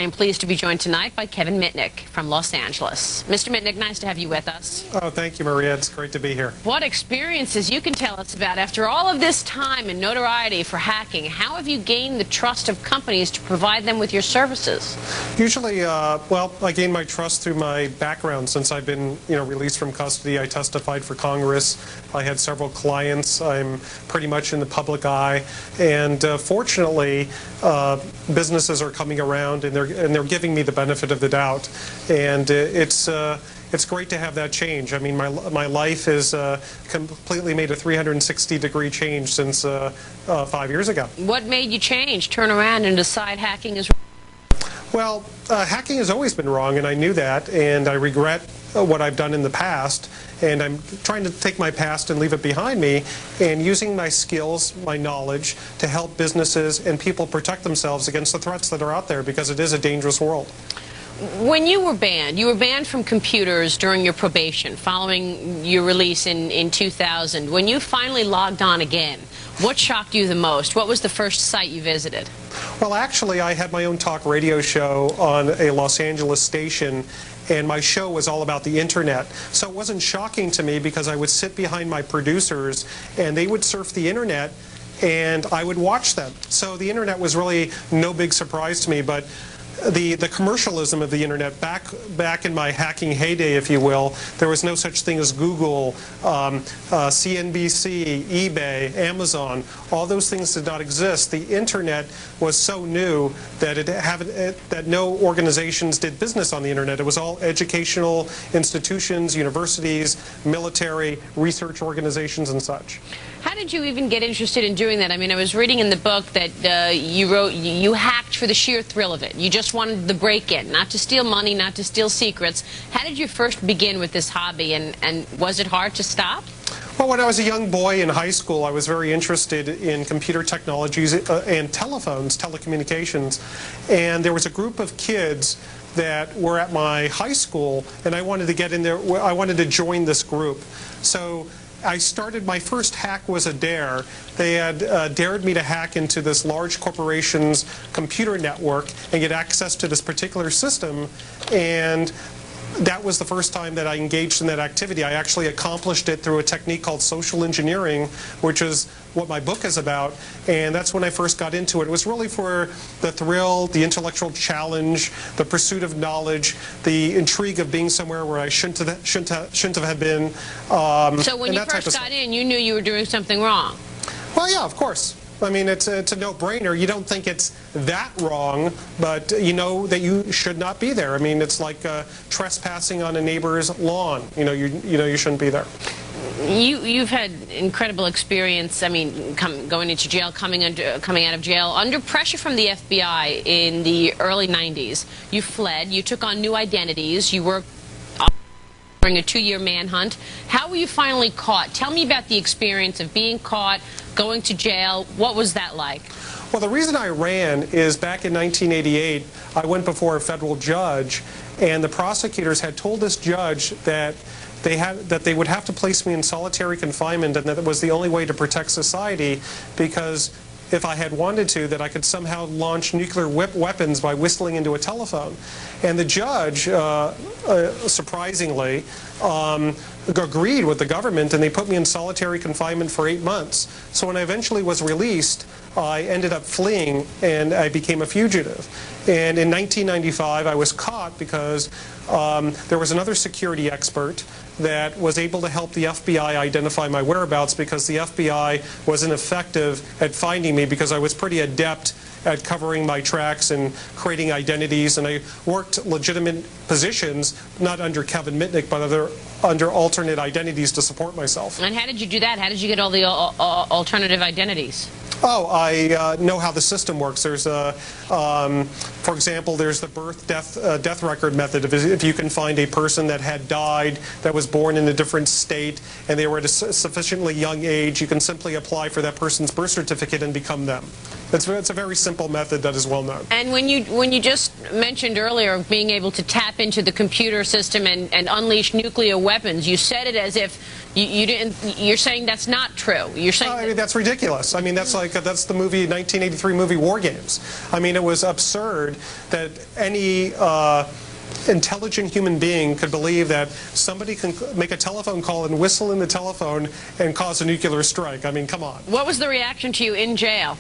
am pleased to be joined tonight by Kevin Mitnick from Los Angeles. Mr. Mitnick, nice to have you with us. Oh, thank you, Maria. It's great to be here. What experiences you can tell us about after all of this time and notoriety for hacking? How have you gained the trust of companies to provide them with your services? Usually, well, I gained my trust through my background. Since I've been, released from custody, I testified for Congress. I had several clients. I'm pretty much in the public eye, and fortunately, businesses are coming around and they're giving me the benefit of the doubt, and it's great to have that change. I mean, my life has completely made a 360-degree change since 5 years ago. What made you change, turn around, and decide hacking is wrong? Well, hacking has always been wrong, and I knew that, and I regret what I've done in the past, and I'm trying to take my past and leave it behind me, and using my skills, my knowledge, to help businesses and people protect themselves against the threats that are out there, because it is a dangerous world. When you were banned from computers during your probation, following your release in 2000. When you finally logged on again, what shocked you the most? What was the first site you visited? Well, actually, I had my own talk radio show on a Los Angeles station, and my show was all about the internet. So it wasn't shocking to me, because I would sit behind my producers and they would surf the internet and I would watch them. So the internet was really no big surprise to me, but the commercialism of the internet, back in my hacking heyday, if you will, there was no such thing as Google, CNBC, eBay, Amazon. All those things did not exist. The internet was so new that that no organizations did business on the internet. It was all educational institutions, universities, military, research organizations, and such. How did you even get interested in doing that? I mean, I was reading in the book that you hacked for the sheer thrill of it. You just wanted the break-in, not to steal money, not to steal secrets. How did you first begin with this hobby, and was it hard to stop? Well, when I was a young boy in high school, I was very interested in computer technologies and telephones, telecommunications, and there was a group of kids that were at my high school, and I wanted to get in there. I wanted to join this group. So I started, my first hack was a dare. They had dared me to hack into this large corporation's computer network and get access to this particular system, and that was the first time that I engaged in that activity. I actually accomplished it through a technique called social engineering, which is what my book is about, and that's when I first got into it. It was really for the thrill, the intellectual challenge, the pursuit of knowledge, the intrigue of being somewhere where I shouldn't have been. So when you first got in, you knew you were doing something wrong? Well, yeah, of course. I mean, it's a no-brainer. You don't think it's that wrong, but you know that you should not be there. I mean, it's like trespassing on a neighbor's lawn. You know you shouldn't be there. You've had incredible experience. I mean, going into jail, coming out of jail under pressure from the FBI in the early 90s. You fled. You took on new identities. You worked during a 2-year manhunt. How were you finally caught? Tell me about the experience of being caught, going to jail. What was that like? Well, the reason I ran is back in 1988, I went before a federal judge, and the prosecutors had told this judge that they would have to place me in solitary confinement, and that it was the only way to protect society, because if I had wanted to, that I could somehow launch nuclear weapons by whistling into a telephone. And the judge, surprisingly, agreed with the government, and they put me in solitary confinement for 8 months. So when I eventually was released, I ended up fleeing, and I became a fugitive. And in 1995, I was caught because there was another security expert that was able to help the FBI identify my whereabouts, because the FBI was ineffective at finding me, because I was pretty adept at covering my tracks and creating identities, and I worked legitimate positions, not under Kevin Mitnick, but under alternate identities to support myself. And how did you do that? How did you get all the alternative identities? Oh, I know how the system works. There's for example, there's the death record method. If you can find a person that had died, that was born in a different state, and they were at a sufficiently young age, you can simply apply for that person's birth certificate and become them. It's a very simple method that is well known. And when you just mentioned earlier being able to tap into the computer system and unleash nuclear weapons, you said it as if you didn't. You're saying that's not true. You're saying I mean, that's ridiculous. I mean, that's the movie 1983 movie War Games. I mean, it was absurd that any intelligent human being could believe that somebody can make a telephone call and whistle in the telephone and cause a nuclear strike. I mean, come on. What was the reaction to you in jail?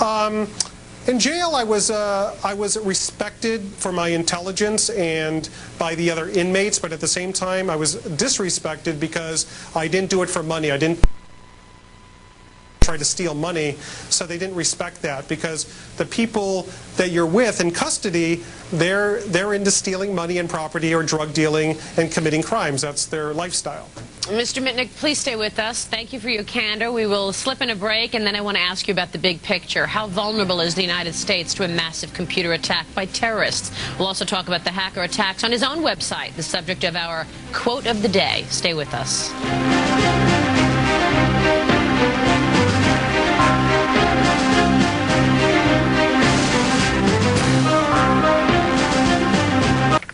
In jail, I was respected for my intelligence and by the other inmates, but at the same time, I was disrespected because I didn't do it for money. I didn't try to steal money, so they didn't respect that, because the people that you're with in custody, they're into stealing money and property or drug dealing and committing crimes. That's their lifestyle. Mr. Mitnick, please stay with us. Thank you for your candor. We will slip in a break, and then I want to ask you about the big picture. How vulnerable is the United States to a massive computer attack by terrorists? We'll also talk about the hacker attacks on his own website, the subject of our quote of the day. Stay with us.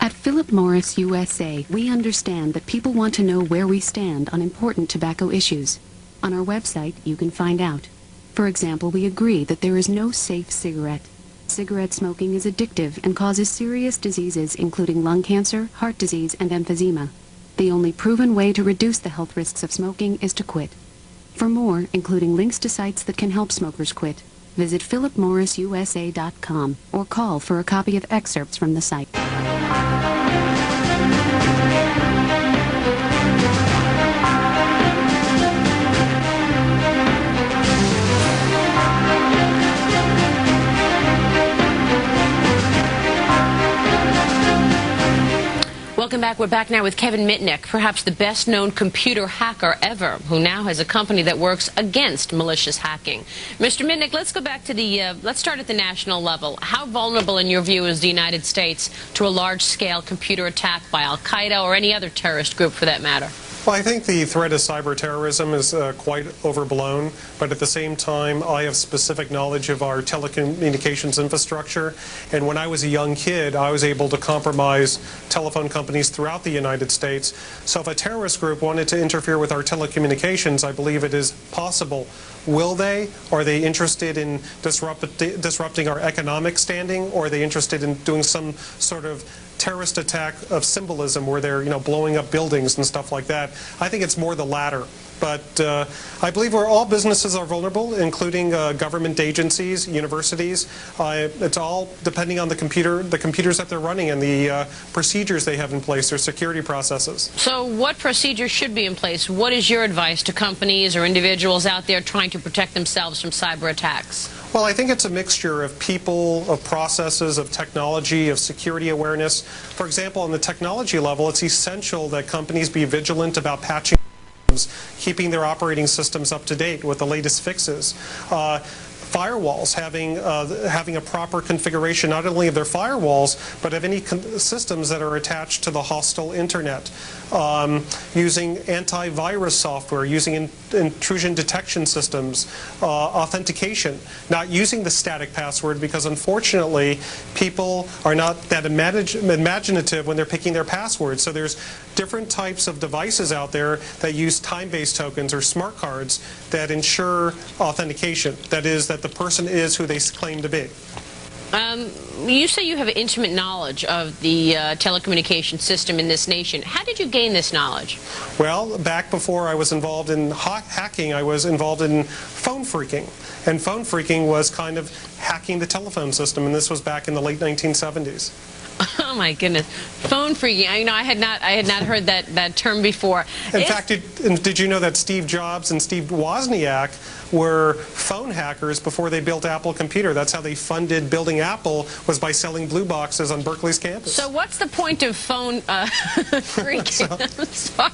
At Philip Morris USA, we understand that people want to know where we stand on important tobacco issues. On our website, you can find out. For example, we agree that there is no safe cigarette. Cigarette smoking is addictive and causes serious diseases including lung cancer, heart disease, and emphysema. The only proven way to reduce the health risks of smoking is to quit. For more, including links to sites that can help smokers quit, visit philipmorrisusa.com or call for a copy of excerpts from the site. Welcome back. We're back now with Kevin Mitnick, perhaps the best-known computer hacker ever, who now has a company that works against malicious hacking. Mr. Mitnick, let's go back to let's start at the national level. How vulnerable, in your view, is the United States to a large-scale computer attack by Al-Qaeda or any other terrorist group, for that matter? Well, I think the threat of cyber terrorism is quite overblown, but at the same time, I have specific knowledge of our telecommunications infrastructure, and when I was a young kid, I was able to compromise telephone companies throughout the United States. So if a terrorist group wanted to interfere with our telecommunications, I believe it is possible. Will they? Are they interested in disrupting our economic standing, or are they interested in doing some sort of terrorist attack of symbolism where they're, blowing up buildings and stuff like that? I think it's more the latter. But I believe all businesses are vulnerable, including government agencies, universities. It's all depending on the computers that they're running and the procedures they have in place, their security processes. So what procedures should be in place? What is your advice to companies or individuals out there trying to protect themselves from cyber attacks? Well, I think it's a mixture of people, of processes, of technology, of security awareness. For example, on the technology level, it's essential that companies be vigilant about patching, keeping their operating systems up to date with the latest fixes. Firewalls, having a proper configuration not only of their firewalls, but of any systems that are attached to the hostile internet. Using antivirus software, using intrusion detection systems, authentication, not using the static password, because unfortunately people are not that imaginative when they're picking their passwords. So there's different types of devices out there that use time-based tokens or smart cards that ensure authentication. That is, that the person is who they claim to be. You say you have intimate knowledge of the telecommunication system in this nation. How did you gain this knowledge? Well, back before I was involved in hacking, I was involved in phone phreaking. And phone phreaking was kind of hacking the telephone system, and this was back in the late 1970s. Oh my goodness, phone phreaking! I had not heard that term before. In fact, did you know that Steve Jobs and Steve Wozniak were phone hackers before they built Apple Computer? That's how they funded building Apple, was by selling blue boxes on Berkeley's campus. So what's the point of phone phreaking? I'm sorry.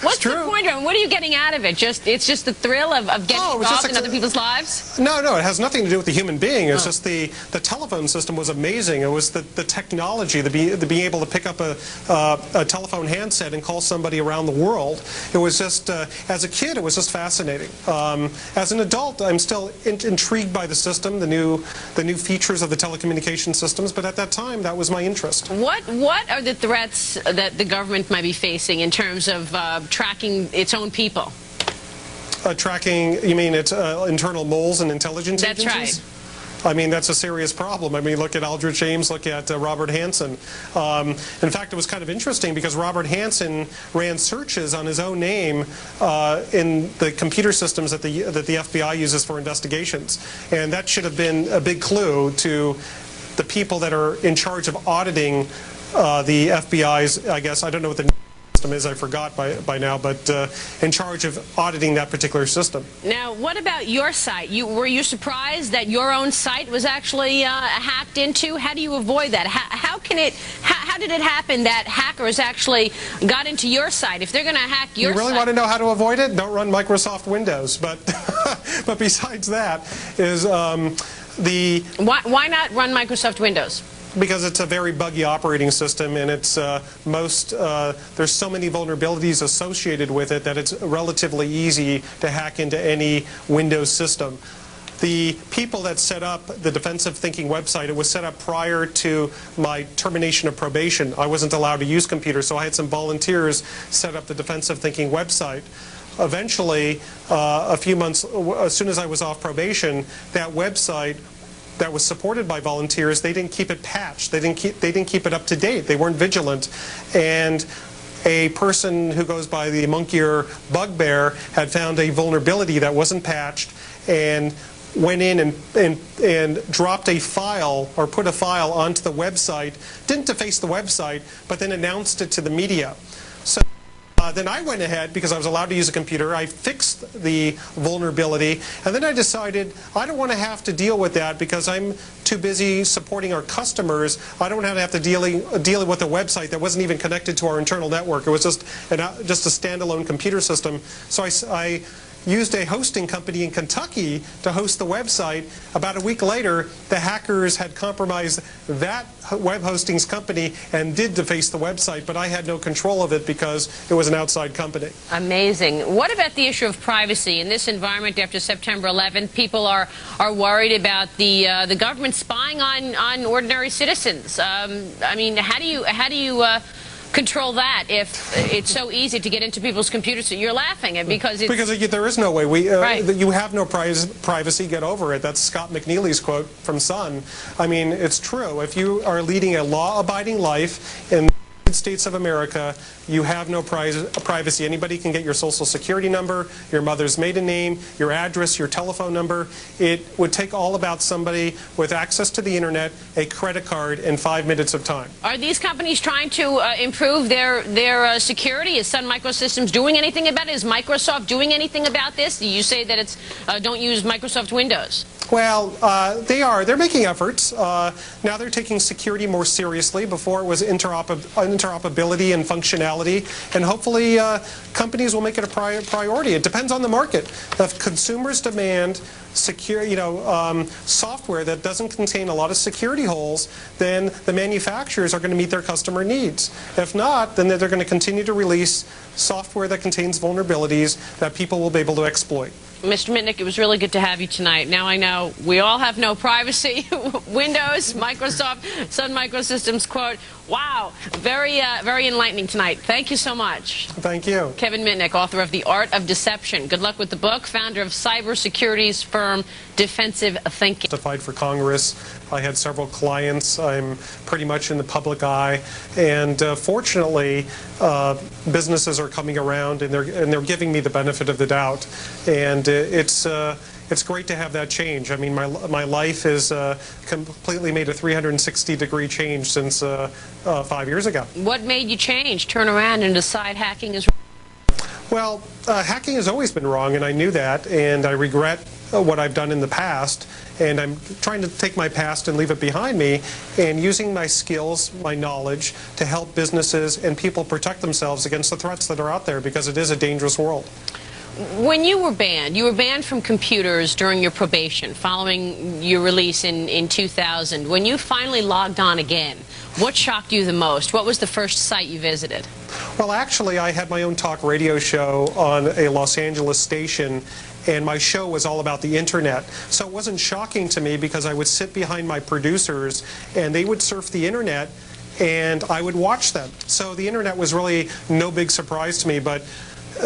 What's the point of it? What are you getting out of it? It's just the thrill of getting involved in other people's lives? No, it has nothing to do with the human being. It's just the telephone system was amazing. It was the technology, the being able to pick up a telephone handset and call somebody around the world. It was just, as a kid, it was just fascinating. As an adult, I'm still intrigued by the system, the new features of the telecommunication systems, but at that time, that was my interest. What are the threats that the government might be facing in terms of tracking its own people? Tracking, you mean its internal moles and intelligence agencies? That's right. I mean, that's a serious problem. I mean, look at Aldrich Ames, look at Robert Hansen. In fact, it was kind of interesting because Robert Hansen ran searches on his own name in the computer systems that the FBI uses for investigations. And that should have been a big clue to the people that are in charge of auditing the FBI's, I guess, I don't know what the system is, I forgot by now, but in charge of auditing that particular system. Now, what about your site? Were you surprised that your own site was actually hacked into? How do you avoid that? How did it happen that hackers actually got into your site? If they're going to hack your site... You really want to know how to avoid it? Don't run Microsoft Windows. But but besides that is Why not run Microsoft Windows? Because it's a very buggy operating system, and it's there's so many vulnerabilities associated with it that it's relatively easy to hack into any Windows system. The people that set up the Defensive Thinking website, it was set up prior to my termination of probation. I wasn't allowed to use computers, so I had some volunteers set up the Defensive Thinking website. Eventually, a few months, as soon as I was off probation, that website that was supported by volunteers, they didn't keep it patched. They didn't keep it up to date. They weren't vigilant. And a person who goes by the Monkeyer Bugbear had found a vulnerability that wasn't patched and went in and dropped a file or put a file onto the website, didn't deface the website, but then announced it to the media. So then I went ahead, because I was allowed to use a computer, I fixed the vulnerability, and then I decided I don't want to have to deal with that because I'm too busy supporting our customers. I don't want to have to deal with a website that wasn't even connected to our internal network. It was just a standalone computer system. So I used a hosting company in Kentucky to host the website. About a week later, the hackers had compromised that web hosting's company and did deface the website, but I had no control of it because it was an outside company. Amazing. What about the issue of privacy? In this environment after September 11th, people are worried about the government spying on ordinary citizens. I mean, how do you control that if it's so easy to get into people's computers? So you're laughing at because there is no way. Right. You have no privacy. Get over it. That's Scott McNeely's quote from Sun. I mean, it's true. If you are leading a law-abiding life in the United States of America, you have no privacy. Anybody can get your social security number, your mother's maiden name, your address, your telephone number. It would take all about somebody with access to the internet, a credit card, and 5 minutes of time. Are these companies trying to improve their security? Is Sun Microsystems doing anything about it? Is Microsoft doing anything about this? You say that it's don't use Microsoft Windows. Well, they are. They're making efforts. Now they're taking security more seriously. Before it was interoperability and functionality. And hopefully companies will make it a priority. It depends on the market. If consumers demand secure, software that doesn't contain a lot of security holes, then the manufacturers are going to meet their customer needs. If not, then they're going to continue to release software that contains vulnerabilities that people will be able to exploit. Mr. Mitnick, it was really good to have you tonight. Now I know we all have no privacy. Windows, Microsoft, Sun Microsystems quote. Wow, very enlightening tonight. Thank you so much. Thank you. Kevin Mitnick, author of The Art of Deception. Good luck with the book, founder of cybersecurity's firm Defensive Thinking. Testified for Congress. I had several clients. I'm pretty much in the public eye, and fortunately, businesses are coming around and they're giving me the benefit of the doubt, and it's great to have that change. I mean, my life is completely made a 360-degree change since 5 years ago. What made you change, turn around, and decide hacking is wrong? Well, hacking has always been wrong, and I knew that, and I regret what I've done in the past, and I'm trying to take my past and leave it behind me, and using my skills, my knowledge, to help businesses and people protect themselves against the threats that are out there, because it is a dangerous world. When you were banned from computers during your probation, following your release in 2000. When you finally logged on again, what shocked you the most? What was the first site you visited? Well, actually, I had my own talk radio show on a Los Angeles station, and my show was all about the internet. So it wasn't shocking to me, because I would sit behind my producers, and they would surf the internet, and I would watch them. So the internet was really no big surprise to me, but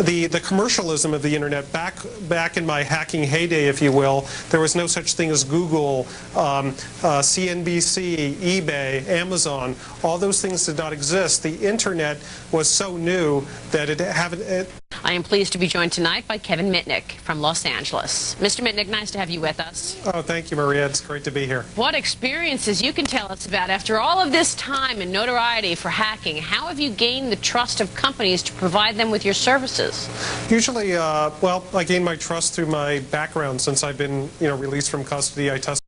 the commercialism of the internet, back in my hacking heyday, if you will, there was no such thing as Google, CNBC, eBay, Amazon. All those things did not exist. The internet was so new that I am pleased to be joined tonight by Kevin Mitnick from Los Angeles. Mr. Mitnick, nice to have you with us. Oh, thank you, Maria. It's great to be here. What experiences you can tell us about after all of this time and notoriety for hacking? How have you gained the trust of companies to provide them with your services? Usually, well, I gained my trust through my background. Since I've been, released from custody, I tested